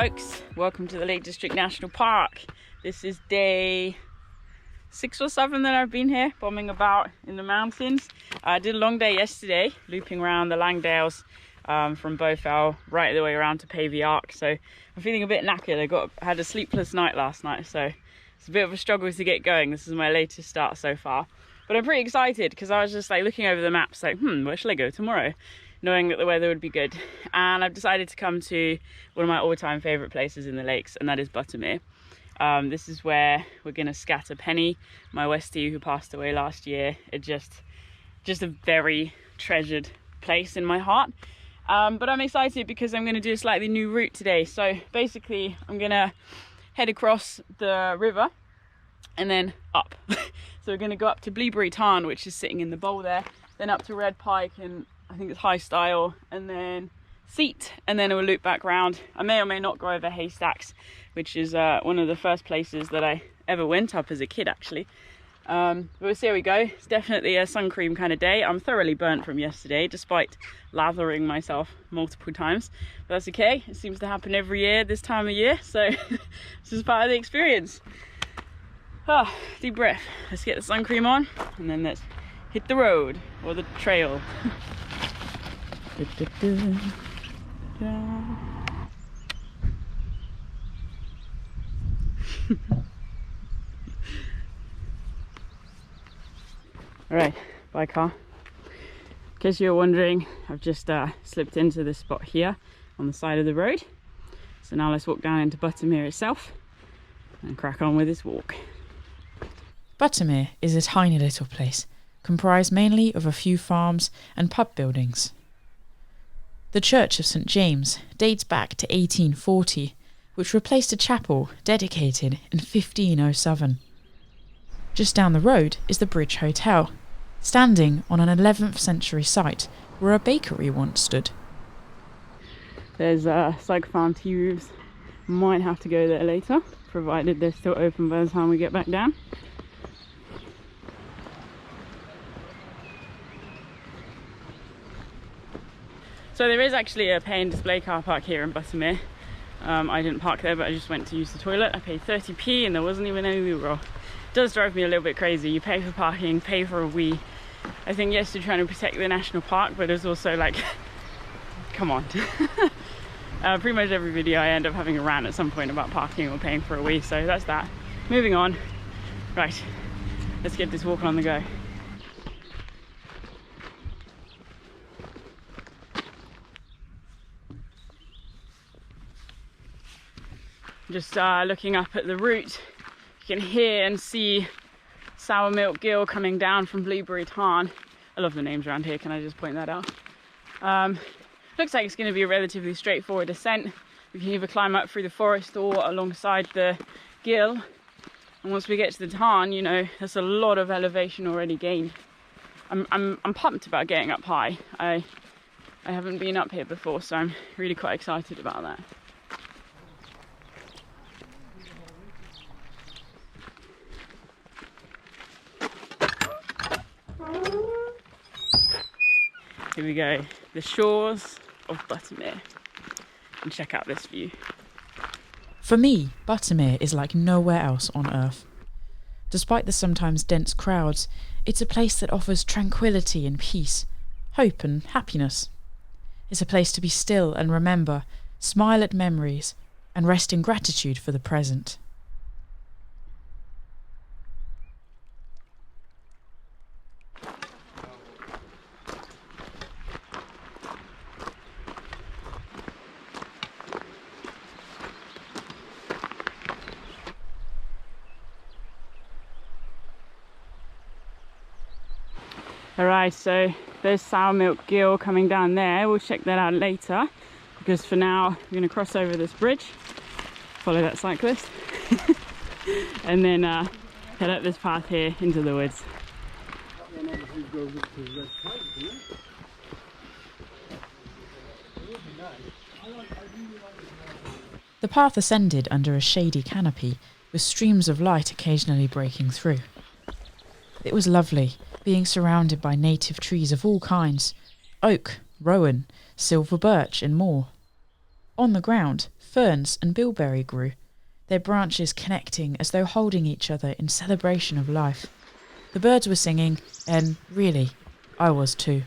folks, welcome to the Lake District National Park. This is day 6 or 7 that I've been here bombing about in the mountains. I did a long day yesterday looping around the Langdales from Boya Fell right the way around to Pavey Ark, so I'm feeling a bit knackered. I had a sleepless night last night, so it's a bit of a struggle to get going. This is my latest start so far, but I'm pretty excited because I was just like looking over the maps like, where shall I go tomorrow, knowing that the weather would be good. And I've decided to come to one of my all-time favourite places in the lakes, and that is Buttermere. This is where we're going to scatter Penny, my Westie who passed away last year. It's just a very treasured place in my heart. But I'm excited because I'm going to do a slightly new route today. So basically I'm going to head across the river and then up. So we're going to go up to Bleaberry Tarn, which is sitting in the bowl there, then up to Red Pike and I think it's Stile, and then Seat, and then we'll loop back round. I may or may not go over Haystacks, which is one of the first places that I ever went up as a kid actually. But we'll see how we go. It's definitely a sun cream kind of day. I'm thoroughly burnt from yesterday despite lathering myself multiple times, but that's okay. It seems to happen every year this time of year, so this is part of the experience. Deep breath. Let's get the sun cream on and then let's hit the road or the trail. Alright, bye car. In case you're wondering, I've just slipped into this spot here on the side of the road. So now let's walk down into Buttermere itself and crack on with this walk. Buttermere is a tiny little place, comprised mainly of a few farms and pub buildings. The Church of St James dates back to 1840, which replaced a chapel dedicated in 1507. Just down the road is the Bridge Hotel, standing on an 11th century site where a bakery once stood. There's Cycle Farm tea roofs. Might have to go there later, provided they're still open by the time we get back down. So there is actually a pay and display car park here in Buttermere. I didn't park there, but I just went to use the toilet. I paid 30p and there wasn't even any wheel roll. It does drive me a little bit crazy. You pay for parking, pay for a wee. I think yes, you're trying to protect the national park, but it's also like, come on. Pretty much every video I end up having a rant at some point about parking or paying for a wee, so that's that. Moving on. Right, let's get this walk on the go. Just looking up at the route, you can hear and see Sour Milk Gill coming down from Bleaberry Tarn. I love the names around here, can I just point that out? Looks like it's going to be a relatively straightforward ascent. We can either climb up through the forest or alongside the gill. And once we get to the tarn, you know, there's a lot of elevation already gained. I'm pumped about getting up high. I haven't been up here before, so I'm really quite excited about that. Here we go, the shores of Buttermere, and check out this view. For me, Buttermere is like nowhere else on earth. Despite the sometimes dense crowds, it's a place that offers tranquility and peace, hope and happiness. It's a place to be still and remember, smile at memories, and rest in gratitude for the present. Alright, so there's Sour Milk Gill coming down there. We'll check that out later, because for now we're going to cross over this bridge, follow that cyclist, and then head up this path here into the woods. The path ascended under a shady canopy, with streams of light occasionally breaking through. It was lovely, being surrounded by native trees of all kinds, oak, rowan, silver birch and more. On the ground, ferns and bilberry grew, their branches connecting as though holding each other in celebration of life. The birds were singing, and really, I was too.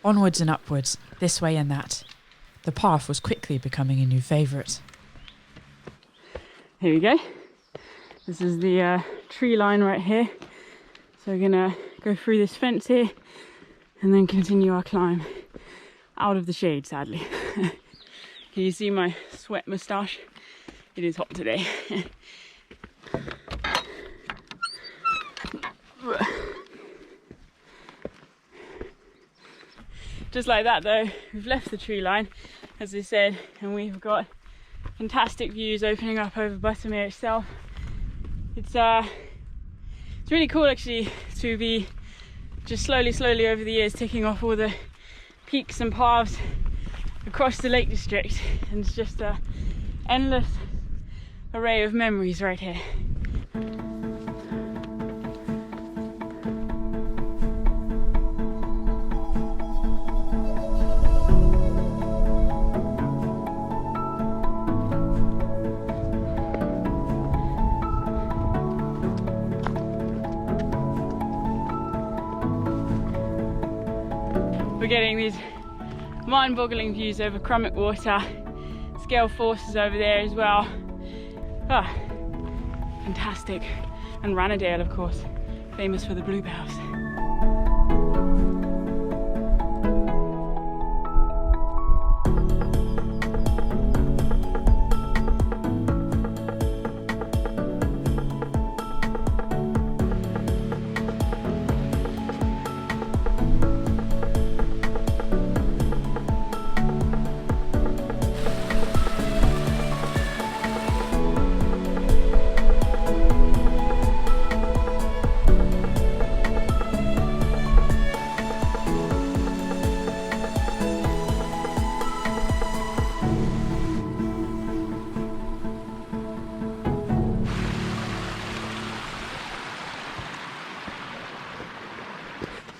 Onwards and upwards, this way and that. The path was quickly becoming a new favourite. Here we go. This is the tree line right here. So we're gonna go through this fence here and then continue our climb out of the shade, sadly. Can you see my sweat moustache? It is hot today. Just like that though, we've left the tree line, as I said, and we've got fantastic views opening up over Buttermere itself. It's really cool actually to be just slowly over the years ticking off all the peaks and paths across the Lake District, and it's just an endless array of memories right here. We're getting these mind-boggling views over Crummock Water, Scale Forces over there as well. Ah, fantastic. And Ennerdale, of course, famous for the bluebells.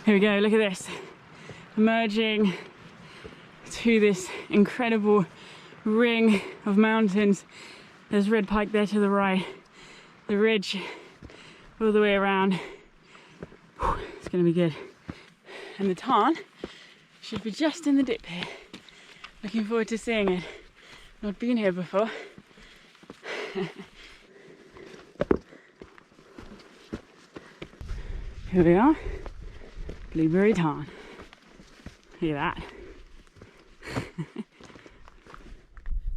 Here we go, look at this. Emerging to this incredible ring of mountains. There's Red Pike there to the right, the ridge all the way around. Whew, it's gonna be good. And the Tarn should be just in the dip here. Looking forward to seeing it. Not been here before. Here we are. Bleaberry Tarn. Look at that.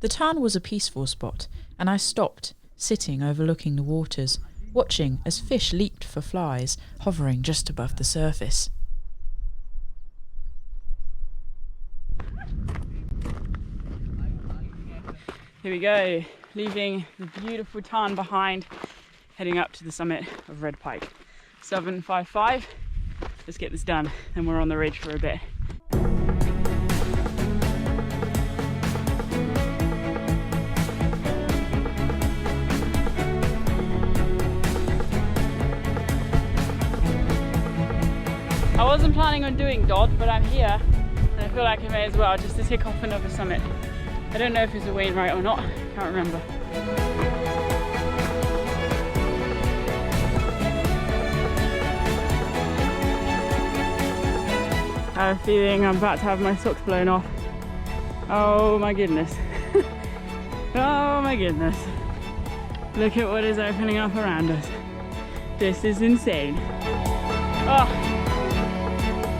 The Tarn was a peaceful spot, and I stopped, sitting overlooking the waters, watching as fish leaped for flies, hovering just above the surface. Here we go, leaving the beautiful Tarn behind, heading up to the summit of Red Pike. 755. Let's get this done, then we're on the ridge for a bit. I wasn't planning on doing Dodd, but I'm here and I feel like I may as well, just to tick off another summit. I don't know if it's a Wainwright or not, can't remember. I have a feeling I'm about to have my socks blown off. Oh my goodness. Oh my goodness. Look at what is opening up around us. This is insane. Oh,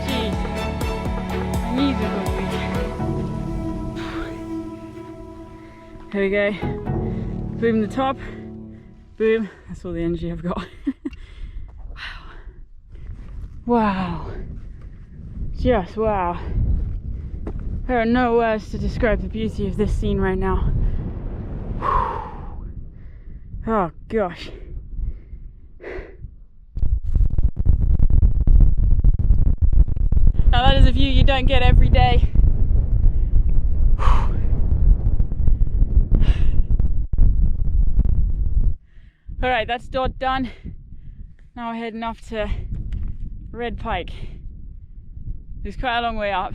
jeez. My knees are going weak. Here we go. Boom the top. Boom. That's all the energy I've got. Wow. Wow. Just wow. There are no words to describe the beauty of this scene right now. Oh gosh. Now that is a view you don't get every day. Alright, that's Dodd done. Now we're heading up to Red Pike. It's quite a long way up.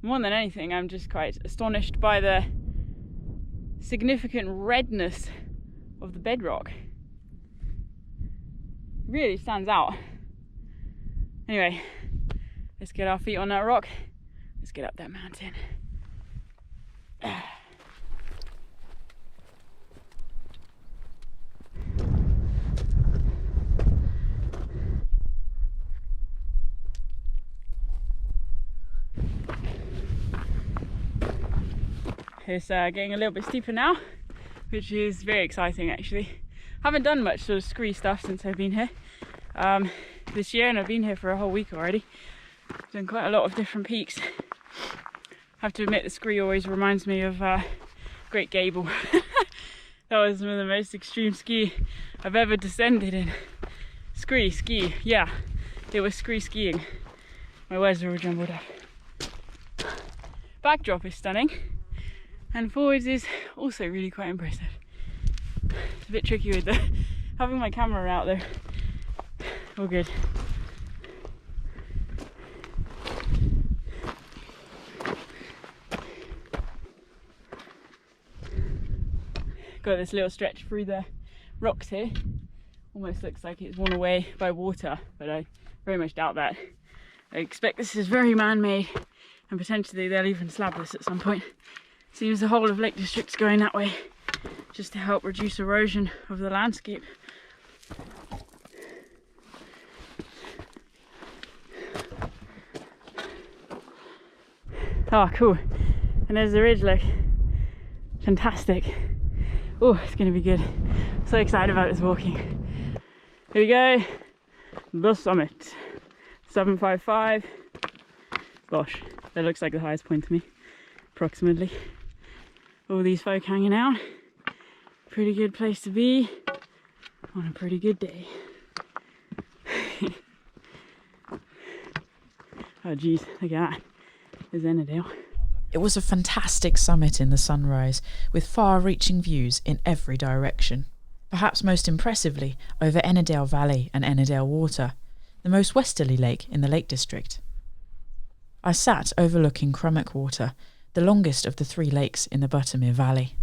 More than anything, I'm just quite astonished by the significant redness of the bedrock. Really stands out. Anyway, let's get our feet on that rock. Let's get up that mountain. It's getting a little bit steeper now, which is very exciting actually. Haven't done much sort of scree stuff since I've been here this year, and I've been here for a whole week already. Done quite a lot of different peaks. I have to admit, the scree always reminds me of Great Gable. That was some of the most extreme ski I've ever descended in. Ski, yeah, it was scree skiing. My words are all jumbled up. Backdrop is stunning, and forwards is also really quite impressive. It's a bit tricky with having my camera out though. All good. Got this little stretch through the rocks here. Almost looks like it's worn away by water, but I very much doubt that. I expect this is very man-made, and potentially they'll even slab this at some point. Seems the whole of Lake District's going that way, just to help reduce erosion of the landscape. Oh, cool. And there's the ridge, look. Fantastic. Oh, it's gonna be good. So excited about this walking. Here we go. The summit. 755. Gosh, that looks like the highest point to me, approximately. All these folk hanging out. Pretty good place to be on a pretty good day. Oh geez, look at that. There's Ennerdale. It was a fantastic summit in the sunrise, with far-reaching views in every direction. Perhaps most impressively over Ennerdale Valley and Ennerdale Water, the most westerly lake in the Lake District. I sat overlooking Crummock Water, the longest of the 3 lakes in the Buttermere Valley.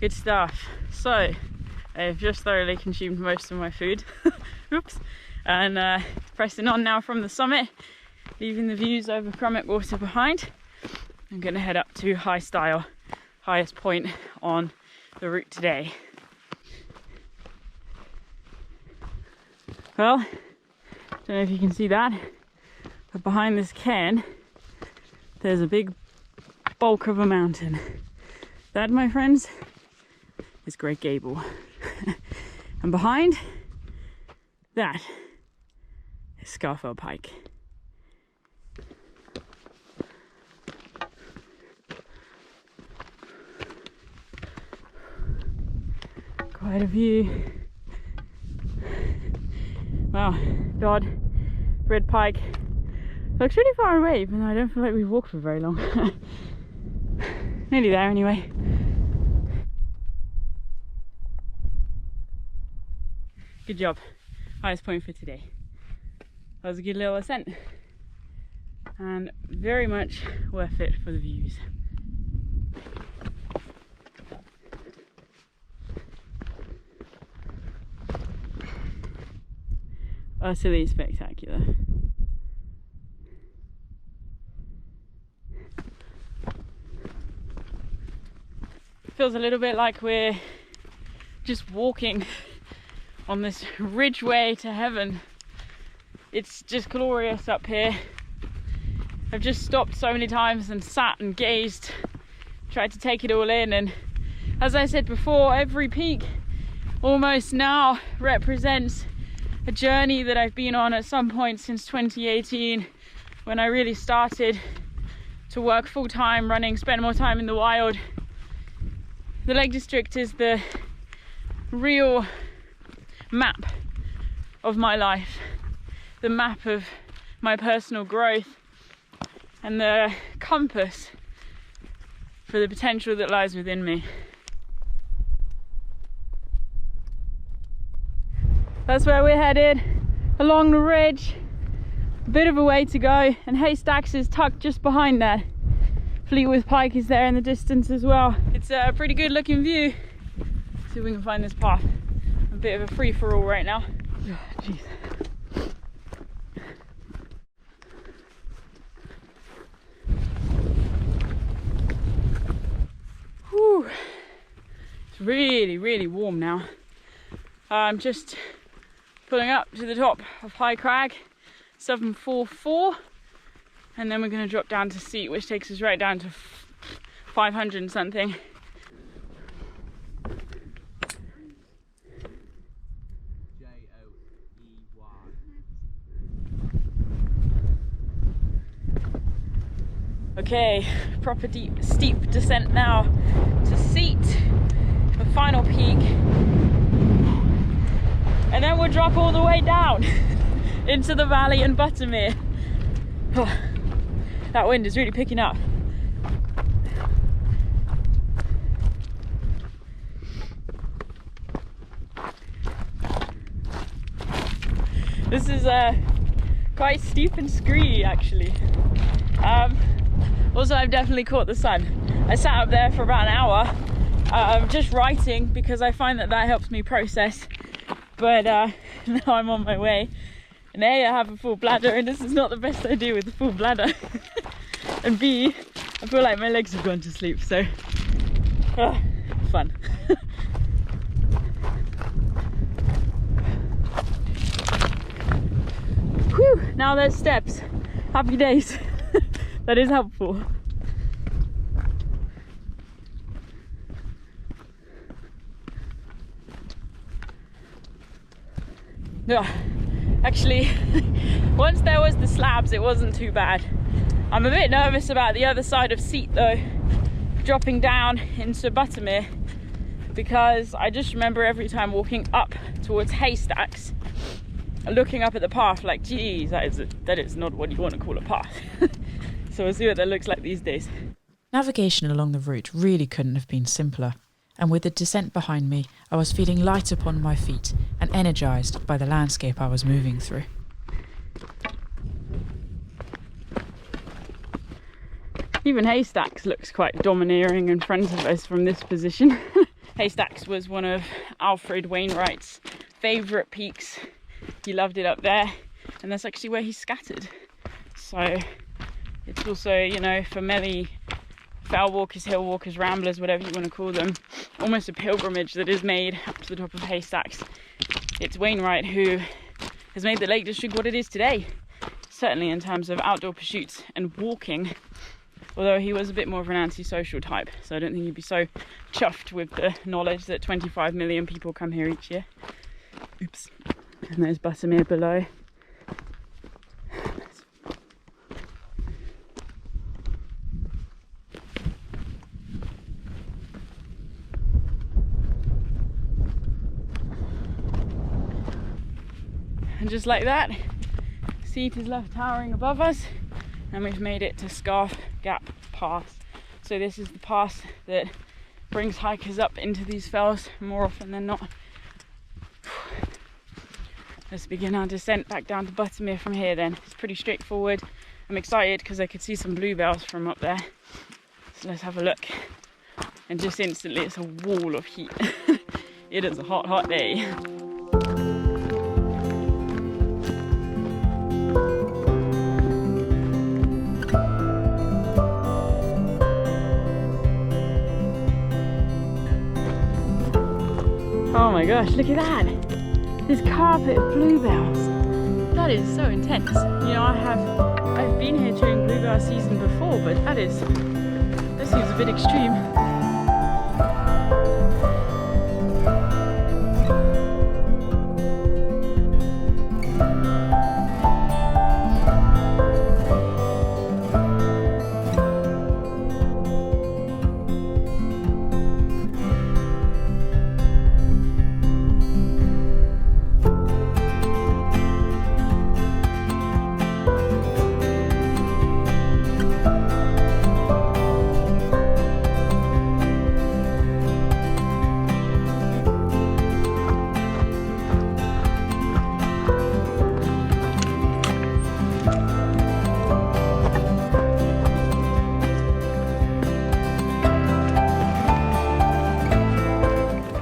Good stuff. So, I've just thoroughly consumed most of my food. Oops. And pressing on now from the summit, leaving the views over Crummock Water behind. I'm going to head up to Stile, highest point on the route today. Well, don't know if you can see that, but behind this cairn, there's a big bulk of a mountain. That, my friends, is Great Gable. And behind that is Scafell Pike. Quite a view. Wow, God, Red Pike. Looks really far away, even though I don't feel like we've walked for very long. Nearly there anyway. Good job. Highest point for today. That was a good little ascent. And very much worth it for the views. Utterly spectacular. Feels a little bit like we're just walking on this ridgeway to heaven. It's just glorious up here. I've just stopped so many times and sat and gazed, tried to take it all in, and as I said before, every peak almost now represents a journey that I've been on at some point since 2018, when I really started to work full-time running, spend more time in the wild. The Lake District is the real map of my life, the map of my personal growth, and the compass for the potential that lies within me. That's where we're headed, along the ridge. bit of a way to go, and Haystacks is tucked just behind that. Fleetwith Pike is there in the distance as well. It's a pretty good looking view. Let's see if we can find this path. A bit of a free-for-all right now. Oh, jeez. Whew. It's really warm now. I'm just pulling up to the top of High Crag, 744, and then we're going to drop down to Seat, which takes us right down to 500 and something. Okay, proper deep, steep descent now to Seat, the final peak, and then we'll drop all the way down into the valley and Buttermere. Oh, that wind is really picking up. This is quite steep and screedy actually. Also, I've definitely caught the sun. I sat up there for about an hour just writing, because I find that helps me process. But now I'm on my way. And A, I have a full bladder, and this is not the best idea with a full bladder. And B, I feel like my legs have gone to sleep, so fun. Whew, now there's steps. Happy days. That is helpful. Yeah, actually, once there was the slabs, it wasn't too bad. I'm a bit nervous about the other side of Seat though, dropping down into Buttermere, because I just remember every time walking up towards Haystacks, looking up at the path like, geez, that is not what you want to call a path. So we'll see what that looks like these days. Navigation along the route really couldn't have been simpler, and with the descent behind me, I was feeling light upon my feet and energised by the landscape I was moving through. Even Haystacks looks quite domineering in front of us from this position. Haystacks was one of Alfred Wainwright's favourite peaks. He loved it up there, and that's actually where he scattered. So it's also, you know, for many fell walkers, hill walkers, ramblers, whatever you want to call them, almost a pilgrimage that is made up to the top of Haystacks. It's Wainwright who has made the Lake District what it is today, certainly in terms of outdoor pursuits and walking, although he was a bit more of an antisocial type, so I don't think he'd be so chuffed with the knowledge that 25 million people come here each year. Oops. And there's Buttermere below. And just like that, Seat is left towering above us, and we've made it to Scarf Gap Pass. So this is the pass that brings hikers up into these fells more often than not. Let's begin our descent back down to Buttermere from here then. It's pretty straightforward. I'm excited because I could see some bluebells from up there. So let's have a look. And just instantly it's a wall of heat. It is a hot, hot day. Oh my gosh, look at that! This carpet of bluebells. That is so intense. You know, I've been here during bluebell season before, but this seems a bit extreme.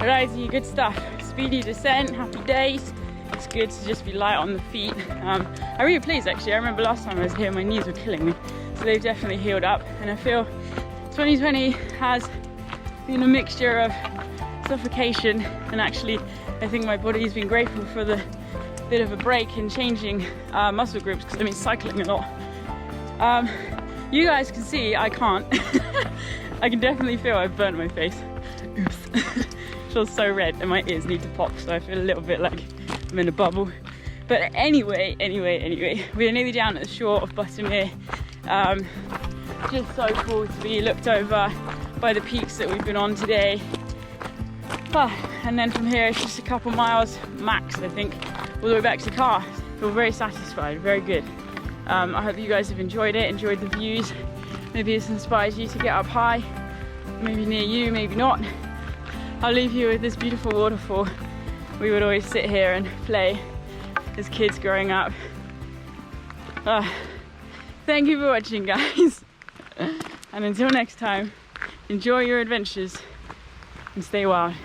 Righty, good stuff. Speedy descent, happy days. It's good to just be light on the feet. I'm really pleased actually. I remember last time I was here, my knees were killing me. So they've definitely healed up. And I feel 2020 has been a mixture of suffocation and actually I think my body's been grateful for the bit of a break in changing muscle groups because I've been cycling a lot. You guys can see I can't. I can definitely feel I've burnt my face. Oops. It feels so red and my ears need to pop, so I feel a little bit like I'm in a bubble. But anyway, we're nearly down at the shore of Buttermere. Just so cool to be looked over by the peaks that we've been on today. And then from here it's just a couple miles max, I think, all the way back to the car. Feel very satisfied, very good. I hope you guys have enjoyed it, enjoyed the views. Maybe it's inspired you to get up high, maybe near you, maybe not. I'll leave you with this beautiful waterfall. We would always sit here and play as kids growing up. Thank you for watching, guys. And until next time, enjoy your adventures and stay wild.